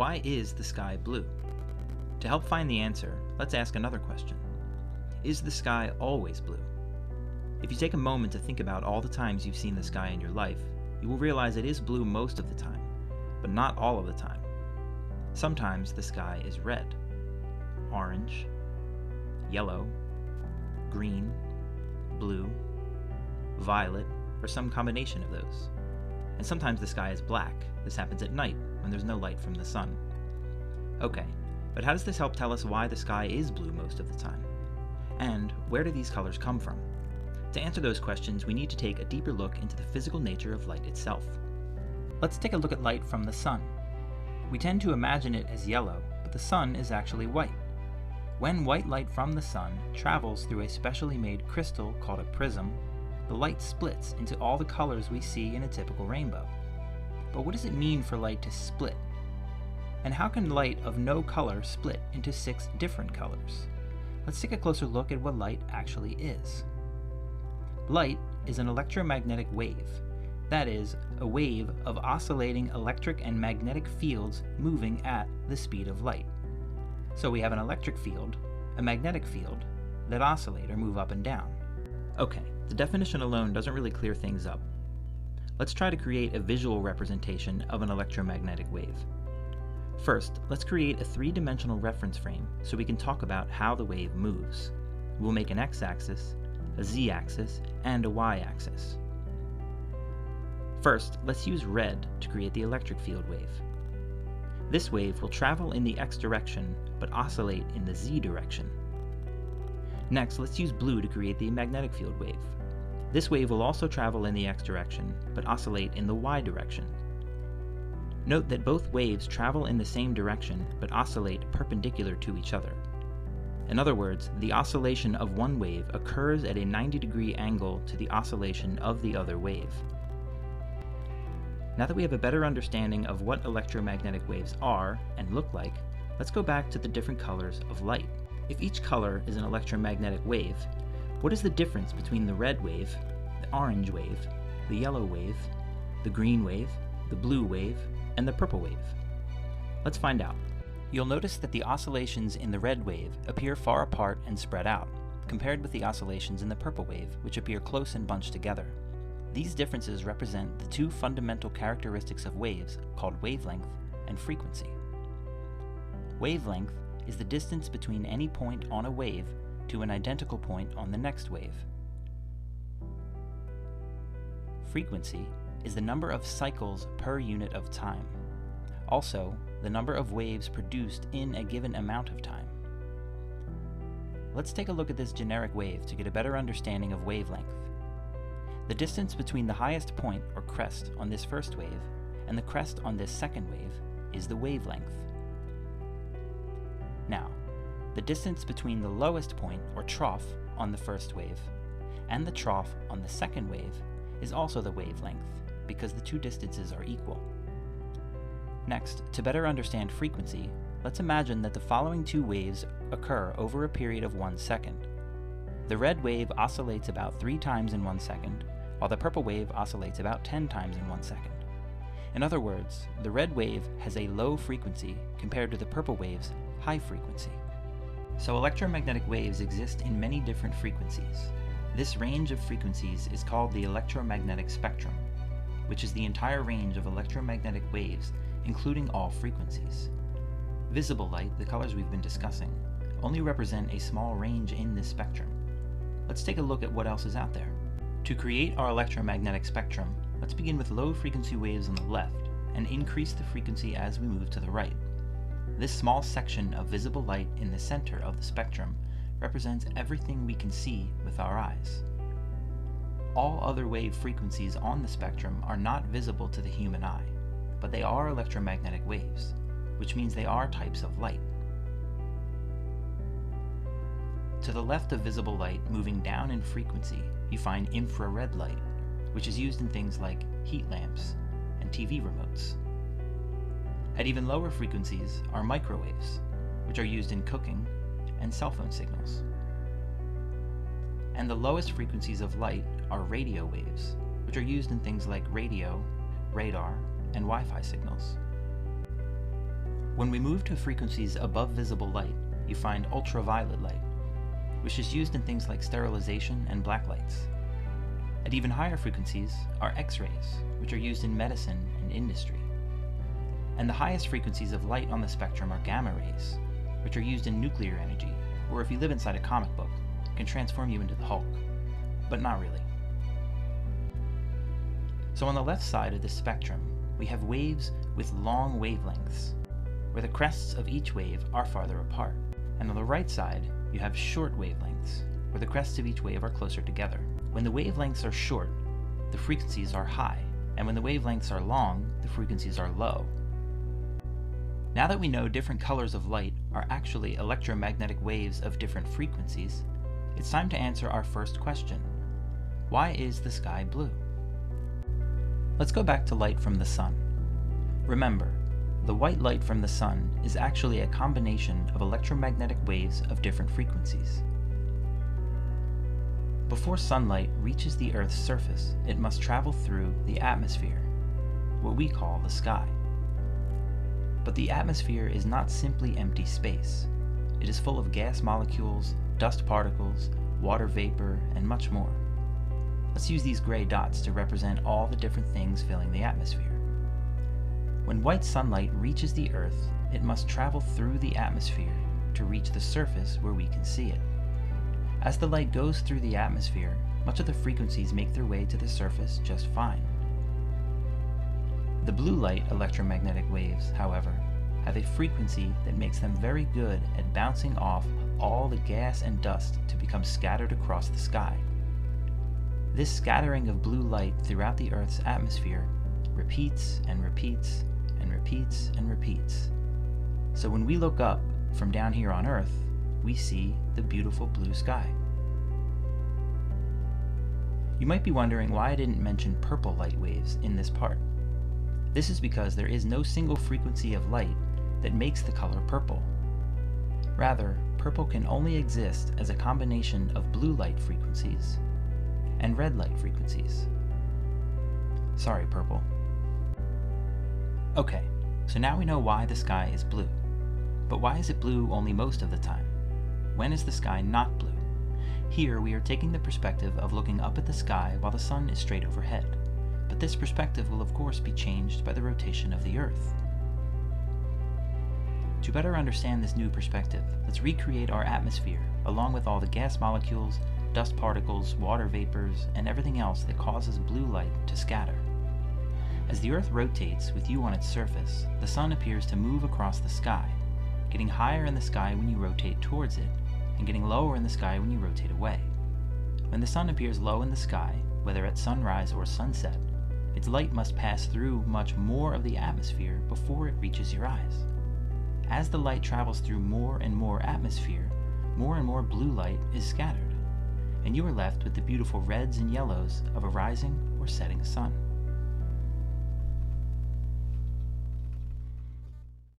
Why is the sky blue? To help find the answer, let's ask another question. Is the sky always blue? If you take a moment to think about all the times you've seen the sky in your life, you will realize it is blue most of the time, but not all of the time. Sometimes the sky is red, orange, yellow, green, blue, violet, or some combination of those. And sometimes the sky is black. This happens at night when there's no light from the sun. Okay, but how does this help tell us why the sky is blue most of the time? And where do these colors come from? To answer those questions, we need to take a deeper look into the physical nature of light itself. Let's take a look at light from the sun. We tend to imagine it as yellow, but the sun is actually white. When white light from the sun travels through a specially made crystal called a prism, the light splits into all the colors we see in a typical rainbow. But what does it mean for light to split? And how can light of no color split into 6 different colors? Let's take a closer look at what light actually is. Light is an electromagnetic wave. That is, a wave of oscillating electric and magnetic fields moving at the speed of light. So we have an electric field, a magnetic field, that oscillate or move up and down. Okay, the definition alone doesn't really clear things up. Let's try to create a visual representation of an electromagnetic wave. First, let's create a 3-dimensional reference frame so we can talk about how the wave moves. We'll make an x-axis, a z-axis, and a y-axis. First, let's use red to create the electric field wave. This wave will travel in the x direction, but oscillate in the z direction. Next, let's use blue to create the magnetic field wave. This wave will also travel in the x direction, but oscillate in the y direction. Note that both waves travel in the same direction, but oscillate perpendicular to each other. In other words, the oscillation of one wave occurs at a 90-degree angle to the oscillation of the other wave. Now that we have a better understanding of what electromagnetic waves are and look like, let's go back to the different colors of light. If each color is an electromagnetic wave, what is the difference between the red wave, the orange wave, the yellow wave, the green wave, the blue wave, and the purple wave? Let's find out. You'll notice that the oscillations in the red wave appear far apart and spread out, compared with the oscillations in the purple wave, which appear close and bunched together. These differences represent the 2 fundamental characteristics of waves called wavelength and frequency. Wavelength is the distance between any point on a wave to an identical point on the next wave. Frequency is the number of cycles per unit of time. Also, the number of waves produced in a given amount of time. Let's take a look at this generic wave to get a better understanding of wavelength. The distance between the highest point or crest on this first wave and the crest on this second wave is the wavelength. Now, the distance between the lowest point or trough on the first wave and the trough on the second wave is also the wavelength, because the 2 distances are equal. Next, to better understand frequency, let's imagine that the following 2 waves occur over a period of 1 second. The red wave oscillates about 3 times in 1 second, while the purple wave oscillates about 10 times in 1 second. In other words, the red wave has a low frequency compared to the purple wave's high frequency. So electromagnetic waves exist in many different frequencies. This range of frequencies is called the electromagnetic spectrum, which is the entire range of electromagnetic waves, including all frequencies. Visible light, the colors we've been discussing, only represent a small range in this spectrum. Let's take a look at what else is out there. To create our electromagnetic spectrum, let's begin with low frequency waves on the left and increase the frequency as we move to the right. This small section of visible light in the center of the spectrum represents everything we can see with our eyes. All other wave frequencies on the spectrum are not visible to the human eye, but they are electromagnetic waves, which means they are types of light. To the left of visible light, moving down in frequency, you find infrared light, which is used in things like heat lamps and TV remotes. At even lower frequencies are microwaves, which are used in cooking and cell phone signals. And the lowest frequencies of light are radio waves, which are used in things like radio, radar, and Wi-Fi signals. When we move to frequencies above visible light, you find ultraviolet light, which is used in things like sterilization and black lights. At even higher frequencies are X-rays, which are used in medicine and industry. And the highest frequencies of light on the spectrum are gamma rays, which are used in nuclear energy, or if you live inside a comic book, can transform you into the Hulk. But not really. So on the left side of this spectrum, we have waves with long wavelengths, where the crests of each wave are farther apart. And on the right side, you have short wavelengths, where the crests of each wave are closer together. When the wavelengths are short, the frequencies are high, and when the wavelengths are long, the frequencies are low. Now that we know different colors of light are actually electromagnetic waves of different frequencies, it's time to answer our first question. Why is the sky blue? Let's go back to light from the sun. Remember, the white light from the sun is actually a combination of electromagnetic waves of different frequencies. Before sunlight reaches the Earth's surface, it must travel through the atmosphere, what we call the sky. But the atmosphere is not simply empty space. It is full of gas molecules, dust particles, water vapor, and much more. Let's use these gray dots to represent all the different things filling the atmosphere. When white sunlight reaches the Earth, it must travel through the atmosphere to reach the surface where we can see it. As the light goes through the atmosphere, much of the frequencies make their way to the surface just fine. The blue light electromagnetic waves, however, have a frequency that makes them very good at bouncing off all the gas and dust to become scattered across the sky. This scattering of blue light throughout the Earth's atmosphere repeats and repeats and repeats and repeats. So when we look up from down here on Earth, we see the beautiful blue sky. You might be wondering why I didn't mention purple light waves in this part. This is because there is no single frequency of light that makes the color purple. Rather, purple can only exist as a combination of blue light frequencies and red light frequencies. Sorry, purple. Okay, so now we know why the sky is blue. But why is it blue only most of the time? When is the sky not blue? Here we are taking the perspective of looking up at the sky while the sun is straight overhead. But this perspective will of course be changed by the rotation of the Earth. To better understand this new perspective, let's recreate our atmosphere, along with all the gas molecules, dust particles, water vapors, and everything else that causes blue light to scatter. As the Earth rotates with you on its surface, the sun appears to move across the sky, getting higher in the sky when you rotate towards it, and getting lower in the sky when you rotate away. When the sun appears low in the sky, whether at sunrise or sunset, its light must pass through much more of the atmosphere before it reaches your eyes. As the light travels through more and more atmosphere, more and more blue light is scattered, and you are left with the beautiful reds and yellows of a rising or setting sun.